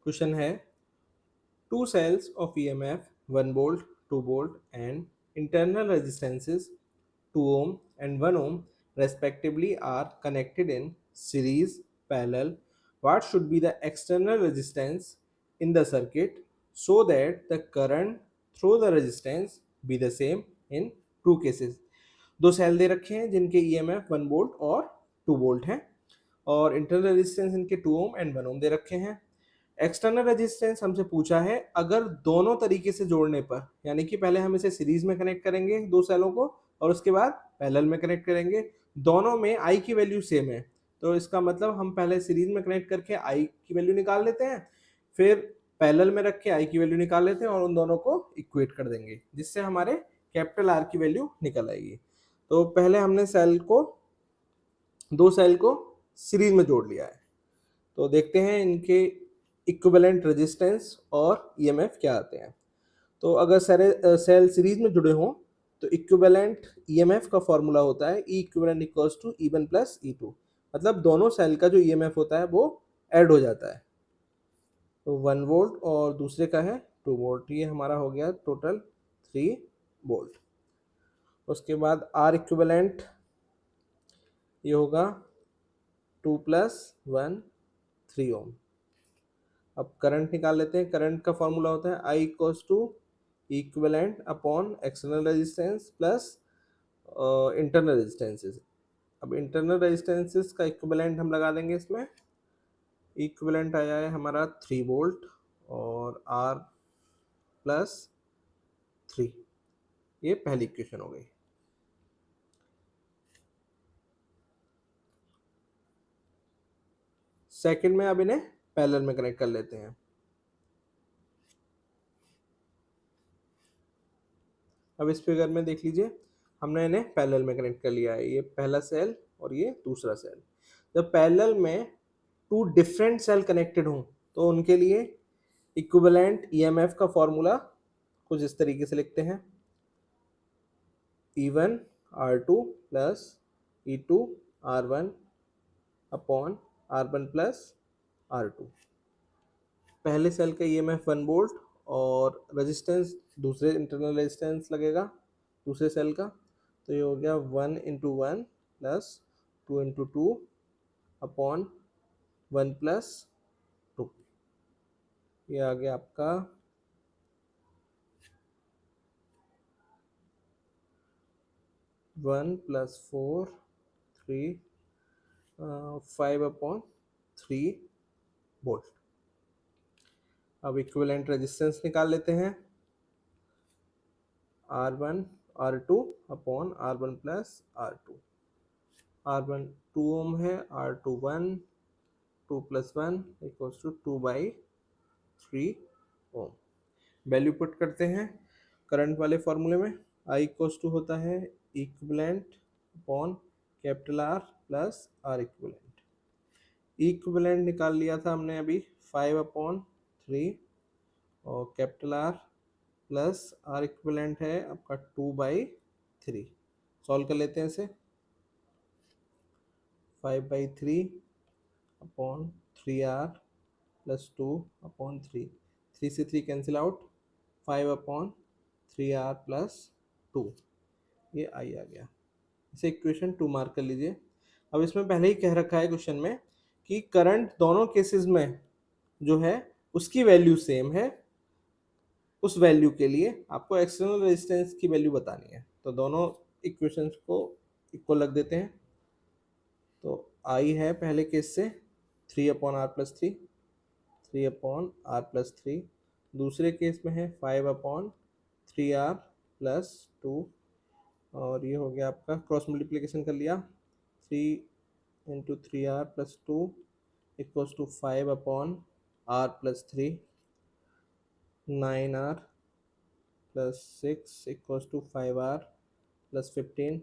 Question है two cells of EMF 1 volt, 2 volt and internal resistances 2 ohm and 1 ohm respectively are connected in series parallel. What should be the external resistance in the circuit so that the current through the resistance be the same in two cases? दो cell दे रखे हैं जिनके EMF 1 volt और 2 volt हैं और internal resistance इनके 2 ohm and 1 ओम दे रखे हैं। एक्सटर्नल रेजिस्टेंस हमसे पूछा है अगर दोनों तरीके से जोड़ने पर, यानी कि पहले हम इसे सीरीज में कनेक्ट करेंगे दो सेलों को और उसके बाद पैरेलल में कनेक्ट करेंगे, दोनों में आई की वैल्यू सेम है, तो इसका मतलब हम पहले सीरीज में कनेक्ट करके आई की वैल्यू निकाल लेते हैं, फिर पैरेलल में रख के आई की वैल्यू निकाल लेते हैं और उन दोनों को इक्वेट कर देंगे जिससे हमारे कैपिटल आर की वैल्यू निकल आएगी। तो पहले हमने दो सेल को सीरीज में जोड़ लिया है, तो देखते हैं इनके इक्विवेलेंट रेजिस्टेंस और ईएमएफ क्या आते हैं। तो अगर सेल सीरीज में जुड़े हों तो इक्विवेलेंट ईएमएफ का फॉर्मूला होता है ई इक्विवेलेंट इक्वल्स टू ई1 प्लस ई2, मतलब दोनों सेल का जो ईएमएफ होता है वो ऐड हो जाता है। तो 1 वोल्ट और दूसरे का है 2 वोल्ट, ये हमारा हो गया टोटल 3 वोल्ट। उसके बाद आर इक्विवेलेंट ये होगा 2 प्लस 1 3 ओम। अब करंट निकाल लेते हैं। करंट का फॉर्मूला होता है I equals to equivalent upon external resistance plus internal resistances. अब इंटरनल रेजिस्टेंसेस का इक्विवेलेंट हम लगा देंगे इसमें। इक्विवेलेंट आया है हमारा 3 वोल्ट और आर प्लस 3, ये पहली इक्वेशन हो गई। सेकंड में अब इन्हें पैरेलल में कनेक्ट कर लेते हैं। अब इस फिगर में देख लीजिए हमने इन्हें पैरेलल में कनेक्ट कर लिया है, ये पहला सेल और ये दूसरा सेल। जब पैरेलल में टू डिफरेंट सेल कनेक्टेड हों तो उनके लिए इक्विवेलेंट ईएमएफ का फॉर्मूला कुछ इस तरीके से लिखते हैं, E1 R2 plus E2 R1 upon R1 plus R2। पहले सेल का ईएमएफ 1 वोल्ट और रेजिस्टेंस दूसरे इंटरनल रेजिस्टेंस लगेगा दूसरे सेल का, तो ये हो गया 1 into 1 plus 2 into 2 upon 1 plus 2, ये आ गया आपका 1 प्लस 4 3 5 अपॉन 3 वोल्ट। अब इक्विवेलेंट रेजिस्टेंस निकाल लेते हैं, R1 R2 upon R1 plus R2। R1 2 ओम है, R2 1, 2 plus 1 equals to 2/3 ohm. Value put करते हैं करंट वाले फॉर्मूले में। I इक्वल्स टू होता है equivalent upon capital R plus R equivalent. Equivalent निकाल लिया था हमने अभी 5/3 और capital R plus R equivalent है आपका 2/3। सॉल्व कर लेते हैं इसे। 5/3 अपॉन 3R प्लस 2 अपॉन 3, 3 से 3 कैंसिल आउट, 5/3R प्लस 2, ये आई आ गया। इसे इक्वेशन 2 मार्क कर लीजिए। अब इसमें पहले ही कह रखा है क्वेश्चन में कि करंट दोनों केसेस में जो है उसकी वैल्यू सेम है, उस वैल्यू के लिए आपको एक्सटर्नल रेजिस्टेंस की वैल्यू बतानी है, तो दोनों इक्वेशंस को इक्वल रख देते हैं। तो आई है पहले केस से 3/R+3, 3/R+3। दूसरे केस में है 5/3R+2 और ये हो गया आपका क्रॉस मल्टीप्लिकेशन कर लिया, 3 into 3R+2 equals to 5/R+3, 9R plus 6 equals to 5R+15,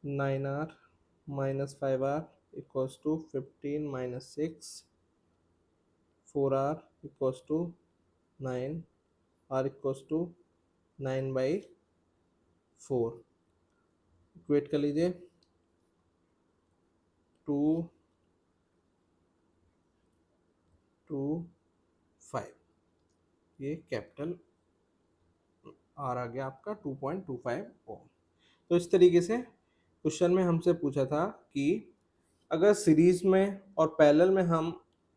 9R minus 5R equals to 15 minus 6, 4R equals to 9, R equals to 9/4। Equate कर लीजिए, 2 2.25, ये कैपिटल आर आ गया आपका 2.25 ओम। तो इस तरीके से क्वेश्चन में हमसे पूछा था कि अगर सीरीज में और पैरेलल में हम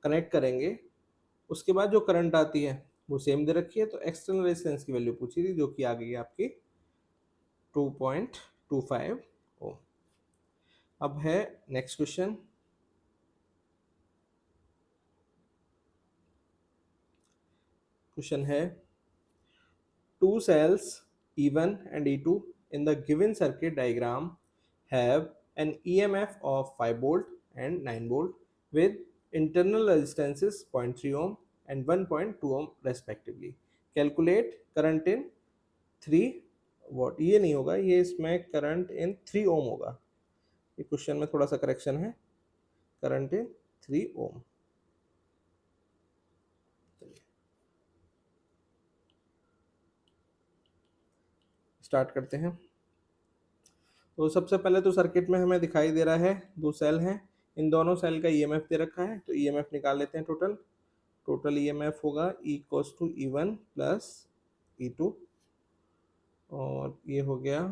कनेक्ट करेंगे, उसके बाद जो करंट आती है वो सेम दे रखी है, तो एक्सटर्नल रेजिस्टेंस की वैल्यू पूछी थी जो कि आ गई आपकी 2.25 ओम। अब है नेक्स्ट क्वेश्चन। क्वेश्चन है two cells E1 and E2 in the given circuit diagram have an EMF of 5 volt and 9 volt with internal resistances 0.3 ohm and 1.2 ohm respectively. Calculate current in 3 watt. ये नहीं होगा, ये इसमें current in 3 ओम होगा। ये question में थोड़ा सा करेक्शन है, करंट इन 3 ओम। स्टार्ट करते हैं। तो सबसे पहले तो सर्किट में हमें दिखाई दे रहा है दो सेल हैं, इन दोनों सेल का ईएमएफ दे रखा है, तो ईएमएफ निकाल लेते हैं। टोटल ईएमएफ होगा E equals to E1 plus E2, और ये हो गया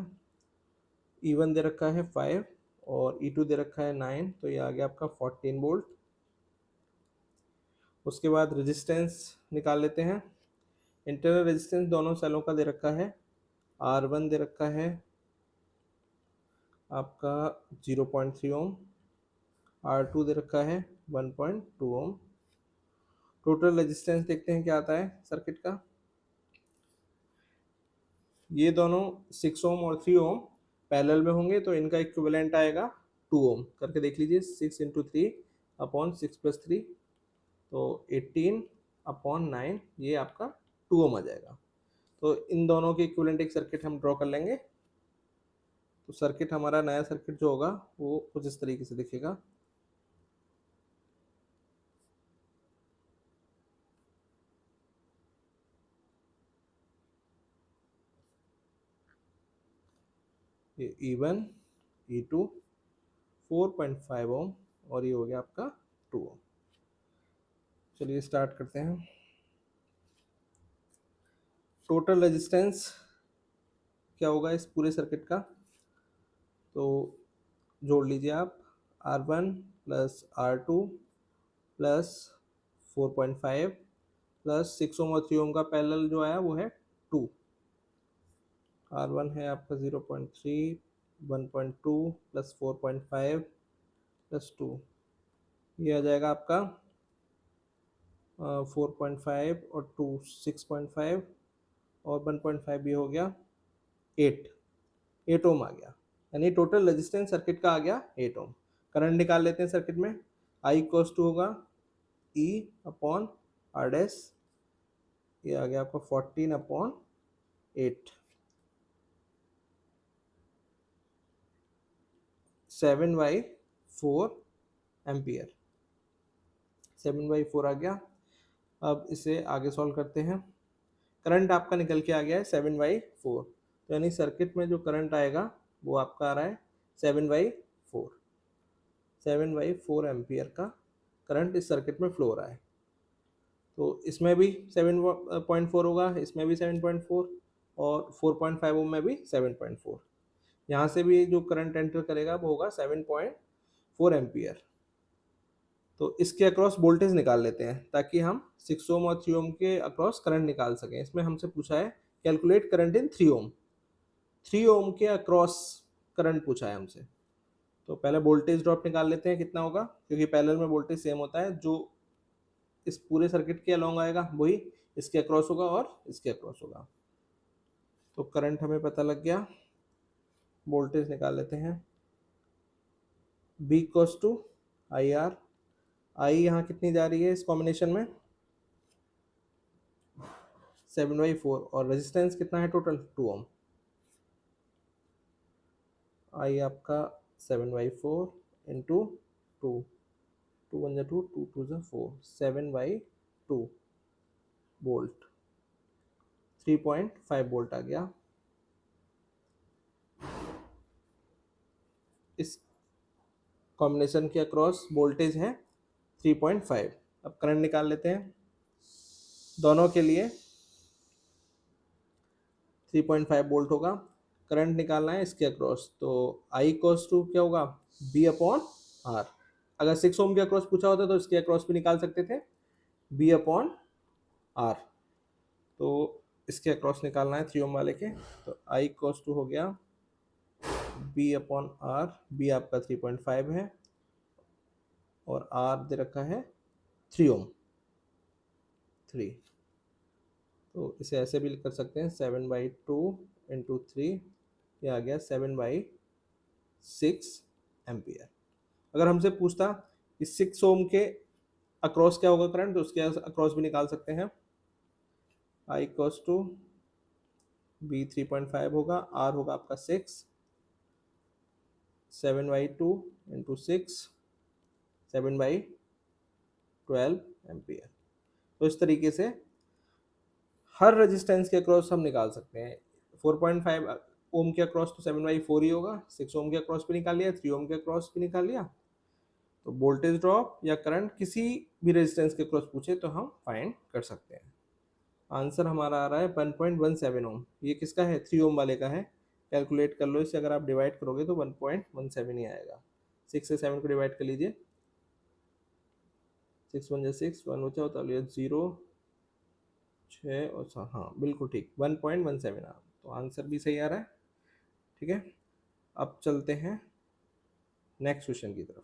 E1 दे रखा है 5 और E2 दे रखा है 9, तो ये आ गया आपका 14 वोल्ट। उसके बाद रेजिस्टेंस निकाल लेते हैं। इंटरनल रेजिस्टेंस दोनों सेलों का दे रखा है, R1 दे रखा है आपका 0.3 ओम, R2 दे रखा है 1.2 ओम। टोटल रेजिस्टेंस देखते हैं क्या आता है सर्किट का। ये दोनों 6 ओम और 3 ओम पैरेलल में होंगे, तो इनका इक्विवेलेंट आएगा 2 ओम। करके देख लीजिए, 6 इंटू 3 अपॉन 6 प्लस 3, तो 18 अपॉन 9, ये आपका 2 ओम आ जाएगा। तो इन दोनों के इक्विवेलेंट एक सर्किट हम ड्रॉ कर लेंगे। तो सर्किट हमारा नया सर्किट जो होगा वो कुछ इस तरीके से दिखेगा। ये E1 E2 4.5 ओम और ये हो गया आपका 2 ओम। चलिए स्टार्ट करते हैं। टोटल रेजिस्टेंस क्या होगा इस पूरे सर्किट का, तो जोड़ लीजिए आप। R1 plus R2 plus 4.5 plus 6 ओम और 3 ओम का पैरेलल जो आया वो है 2। R1 है आपका 0.3, 1.2 प्लस 4.5 प्लस 2, ये आ जाएगा आपका 4.5 और 2 6.5 और 1.5 भी हो गया 8 ओम आ गया। यानी टोटल रेजिस्टेंस सर्किट का आ गया 8 ओम। करंट निकाल लेते हैं सर्किट में। I इक्वल्स टू होगा E अपॉन R डैश, ये आ गया आपका 14 अपॉन 8, 7/4 एम्पियर। 7/4 आ गया। अब इसे आगे सॉल्व करते हैं। करंट आपका निकल के आ गया है 7/4, तो यानी सर्किट में जो करंट आएगा वो आपका आ रहा है 7/4। 7/4 एम्पियर का करंट इस सर्किट में फ्लो हो रहा है। तो इसमें भी 7.4 होगा, इसमें भी 7.4 और 4.5 ओम में भी 7.4। यहाँ से भी जो करंट एंटर करेगा वो होगा 7.4 एम्पियर। तो इसके अक्रॉस वोल्टेज निकाल लेते हैं ताकि हम 6 ओम और 3 ओम के अक्रॉस करंट निकाल सकें। इसमें हमसे पूछा है कैलकुलेट करंट इन 3 ओम। 3 ओम के अक्रॉस करंट पूछा है हमसे। तो पहले वोल्टेज ड्रॉप निकाल लेते हैं कितना होगा, क्योंकि पैरेलल में वोल्टेज सेम होता है। जो इस पूरे सर्किट के अलॉन्ग आएगा वही इसके अक्रॉस होगा और इसके अक्रॉस होगा। तो करंट हमें पता लग गया, वोल्टेज निकाल लेते हैं। B equals to IR। I यहाँ कितनी जा रही है इस कॉम्बिनेशन में 7/4, और रेजिस्टेंस कितना है टोटल 2 ओम। I आपका 7/4 इंटू 2, 2 1 2, 2 2 4, 7/2 वोल्ट, 3.5 वोल्ट आ गया। इस कॉम्बिनेशन के अक्रॉस वोल्टेज है 3.5। अब करंट निकाल लेते हैं दोनों के लिए। 3.5 वोल्ट होगा, करंट निकालना है इसके अक्रॉस, तो आई इक्वल्स टू क्या होगा, बी अपॉन आर। अगर 6 ओम के अक्रॉस पूछा होता तो इसके अक्रॉस भी निकाल सकते थे, बी अपॉन आर। तो इसके अक्रॉस निकालना है 3 ओम वाले के, तो आई इक्वल्स टू हो गया बी अपॉन आर। बी आपका 3.5 है और आर दे रखा है 3 ओम, 3। तो इसे ऐसे भी कर सकते हैं 7/2 इंटू 3, ये आ गया 7/6 एम्पियर। अगर हमसे पूछता इस 6 ओम के अक्रॉस क्या होगा करंट, तो उसके अक्रॉस भी निकाल सकते हैं। आई इक्वल्स टू बी 3.5 होगा, आर होगा आपका 6, 7/2 इंटू 6, 7/12 एम्पियर। तो इस तरीके से हर रेजिस्टेंस के अक्रॉस हम निकाल सकते हैं। 4.5 ओम के अक्रॉस तो 7/4 ही होगा, 6 ओम के अक्रॉस भी निकाल लिया, 3 ओम के अक्रॉस भी निकाल लिया। तो वोल्टेज ड्रॉप या करंट किसी भी रेजिस्टेंस के अक्रॉस पूछे तो हम फाइंड कर सकते हैं। आंसर हमारा आ रहा है 1.17 ओम। ये किसका है, 3 ओम वाले का है। कैलकुलेट कर लो इसे, अगर आप डिवाइड करोगे तो 1.17 ही आएगा। 6 से 7 को डिवाइड कर लीजिए, 6 1 6, 1 बचा होता है 0, 6 और हाँ बिल्कुल ठीक 1.17 आ। तो आंसर भी सही आ रहा है। ठीक है, अब चलते हैं नेक्स्ट क्वेश्चन की तरफ।